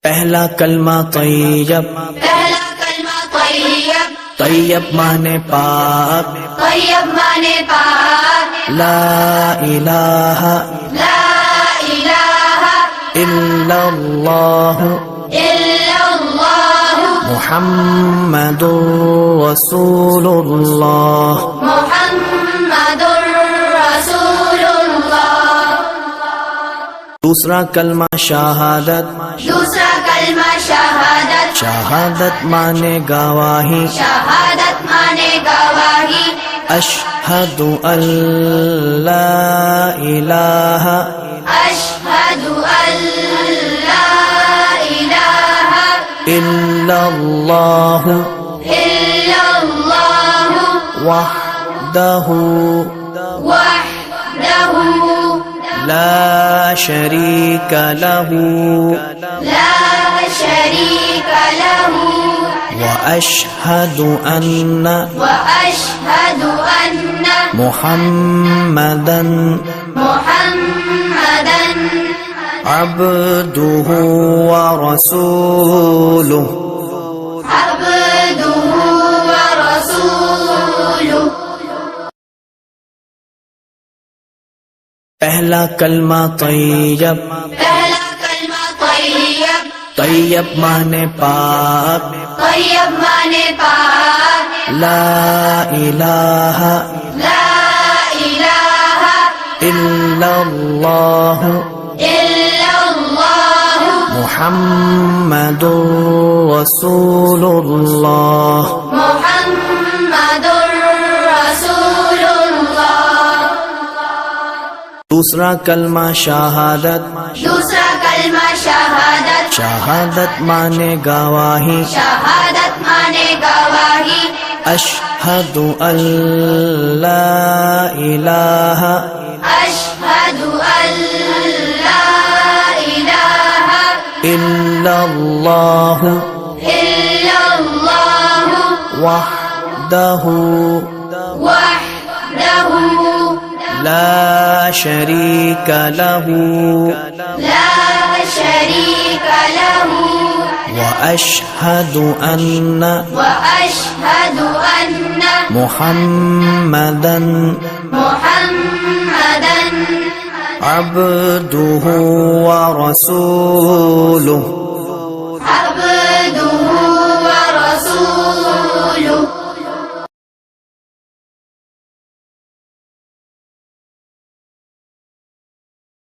پہلا کلمہ طیب، پہلا کلمہ طیب، طیب مانے پاک، طیب مانے پاک، لا الہ لا الہ الا اللہ الا اللہ محمد رسول اللہ۔ محمد رسول اللہ۔ دوسرا کلمہ شہادت، دوسرا کلمہ شہادت، شہادت مانے گواہی، شہادت مانے گواہی، اشہد ان لا الہ اشہد ان لا الہ الا اللہ الا اللہ وحدہ وحدہ لا شریک لہ لا شریک لہ واشہد ان واشہد ان محمدا محمدا عبدہ ورسولہ۔ عبدہ ورسولہ۔ پہلا کلمہ طیب، پہلا کلمہ طیب، طیب مانے پاک، طیب مانے پاک، لا الہ لا الہ الا اللہ الا اللہ محمد رسول اللہ۔ محمد رسول اللہ۔ دوسرا کلمہ شہادت، دوسرا کلمہ شہادت، شہادت مانے گواہی، شہادت مانے گواہی، اشہد ان لا الہ اشہد ان لا الہ الا اللہ الا اللہ وحدہ وحدہ لا شریک لہ لا شریک لہ واشہد ان واشہد ان محمدا محمدا عبدہ ورسولہ۔ عبدہ